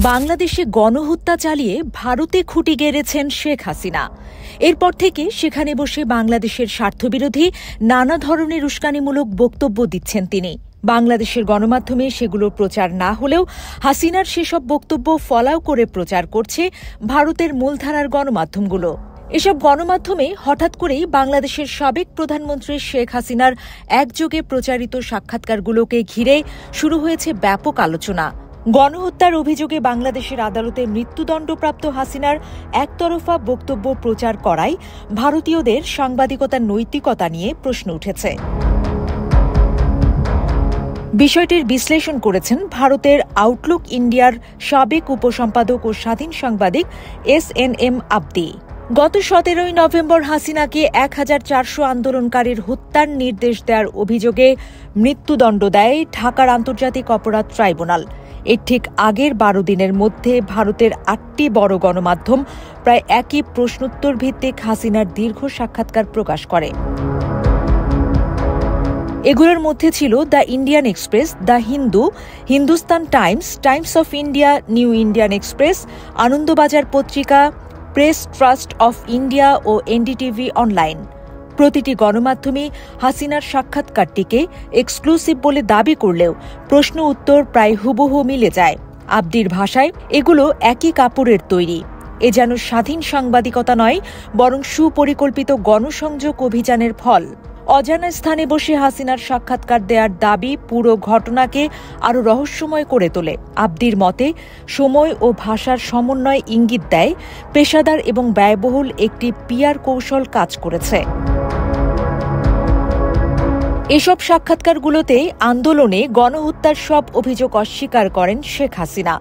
বাংলাদেশে গণহত্যা চালিয়ে ভারতে খুঁটি গেড়েছেন শেখ হাসিনা। এরপর থেকে সেখানে বসে বাংলাদেশের স্বার্থবিরোধী নানা ধরনের উস্কানিমূলক বক্তব্য দিচ্ছেন তিনি। বাংলাদেশের গণমাধ্যমে সেগুলোর প্রচার না হলেও হাসিনার সেসব বক্তব্য ফলাও করে প্রচার করছে ভারতের মূলধারার গণমাধ্যমগুলো। এসব গণমাধ্যমে হঠাৎ করেই বাংলাদেশের সাবেক প্রধানমন্ত্রী শেখ হাসিনার একযোগে প্রচারিত সাক্ষাৎকারগুলোকে ঘিরে শুরু হয়েছে ব্যাপক আলোচনা। গণহত্যার অভিযোগে বাংলাদেশের আদালতে মৃত্যুদণ্ডপ্রাপ্ত হাসিনার একতরফা বক্তব্য প্রচার করায় ভারতীয়দের সাংবাদিকতার নৈতিকতা নিয়ে প্রশ্ন উঠেছে। বিষয়টির বিশ্লেষণ করেছেন ভারতের আউটলুক ইন্ডিয়ার সাবেক উপসম্পাদক ও স্বাধীন সাংবাদিক SNM আবদি। গত 17 নভেম্বর হাসিনাকে 1400 আন্দোলনকারীর হত্যার নির্দেশ দেওয়ার অভিযোগে মৃত্যুদণ্ড দেয় ঢাকার আন্তর্জাতিক অপরাধ ট্রাইব্যুনাল। এর ঠিক আগের 12 দিনের মধ্যে ভারতের 8টি বড় গণমাধ্যম প্রায় একই প্রশ্নোত্তর ভিত্তিক হাসিনার দীর্ঘ সাক্ষাৎকার প্রকাশ করে। এগুলোর মধ্যে ছিল the Indian Express, the Hindu, Hindustan Times, Times of India, New Indian Express, Anandabazar Patrika, Press Trust of India ও NDTV অনলাইন। প্রতিটি গণমাধ্যমে হাসিনার সাক্ষাৎকারটিকে এক্সক্লুসিভ বলে দাবি করলেও প্রশ্ন উত্তর প্রায় হুবহু মিলে যায়। আবদির ভাষায় এগুলো একই কাপড়ের তৈরি। এ যেন স্বাধীন সাংবাদিকতা নয়, বরং সুপরিকল্পিত গণসংযোগ অভিযানের ফল। অজানা স্থানে বসে হাসিনার সাক্ষাৎকার দেওয়ার দাবি পুরো ঘটনাকে আরও রহস্যময় করে তোলে। আবদির মতে সময় ও ভাষার সমন্বয় ইঙ্গিত দেয় পেশাদার এবং ব্যয়বহুল একটি PR কৌশল কাজ করেছে। এসব সাক্ষাৎকারগুলোতে আন্দোলনে গণহত্যার সব অভিযোগ অস্বীকার করেন শেখ হাসিনা,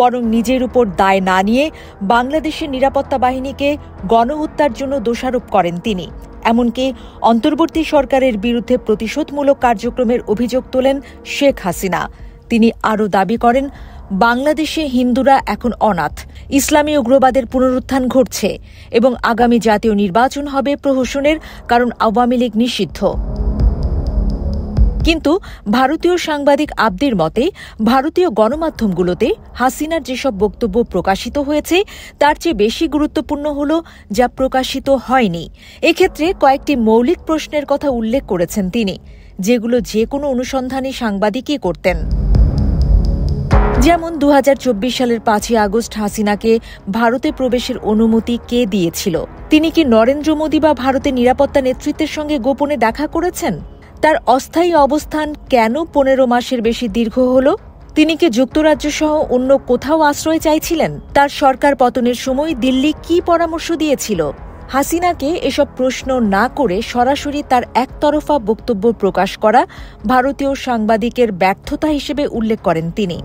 বরং নিজের উপর দায় না নিয়ে বাংলাদেশের নিরাপত্তা বাহিনীকে গণহত্যার জন্য দোষারোপ করেন তিনি। এমনকি অন্তর্বর্তী সরকারের বিরুদ্ধে প্রতিশোধমূলক কার্যক্রমের অভিযোগ তোলেন শেখ হাসিনা। তিনি আরও দাবি করেন, বাংলাদেশে হিন্দুরা এখন অনাথ, ইসলামী উগ্রবাদের পুনরুত্থান ঘটছে এবং আগামী জাতীয় নির্বাচন হবে প্রহসনের, কারণ আওয়ামী লীগ নিষিদ্ধ। কিন্তু ভারতীয় সাংবাদিক আবদির মতে ভারতীয় গণমাধ্যমগুলোতে হাসিনার যেসব বক্তব্য প্রকাশিত হয়েছে তার চেয়ে বেশি গুরুত্বপূর্ণ হল যা প্রকাশিত হয়নি। এক্ষেত্রে কয়েকটি মৌলিক প্রশ্নের কথা উল্লেখ করেছেন তিনি, যেগুলো যে কোনো অনুসন্ধানী সাংবাদিকই করতেন। যেমন 2024 সালের 5 আগস্ট হাসিনাকে ভারতে প্রবেশের অনুমতি কে দিয়েছিল? তিনি কি নরেন্দ্র মোদী বা ভারতের নিরাপত্তা নেতৃত্বের সঙ্গে গোপনে দেখা করেছেন? তার অস্থায়ী অবস্থান কেন 15 মাসের বেশি দীর্ঘ হল? তিনি কি যুক্তরাজ্য সহ অন্য কোথাও আশ্রয় চাইছিলেন? তার সরকার পতনের সময় দিল্লি কি পরামর্শ দিয়েছিল? হাসিনাকে এসব প্রশ্ন না করে সরাসরি তার একতরফা বক্তব্য প্রকাশ করা ভারতীয় সাংবাদিকের ব্যর্থতা হিসেবে উল্লেখ করেন তিনি।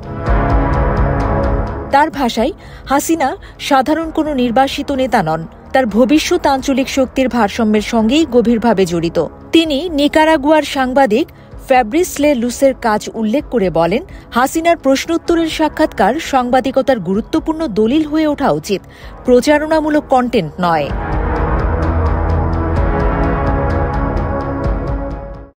তার ভাষায় হাসিনা সাধারণ কোনো নির্বাসিত নেতা নন, তার ভবিষ্যৎ আঞ্চলিক শক্তির ভারসাম্যের সঙ্গেই গভীরভাবে জড়িত। তিনি নিকারাগুয়ার সাংবাদিক ফ্যাব্রিস লে লুসের কাজ উল্লেখ করে বলেন, হাসিনার প্রশ্নোত্তরের সাক্ষাৎকার সাংবাদিকতার গুরুত্বপূর্ণ দলিল হয়ে ওঠা উচিত, প্রচারণামূলক কন্টেন্ট নয়।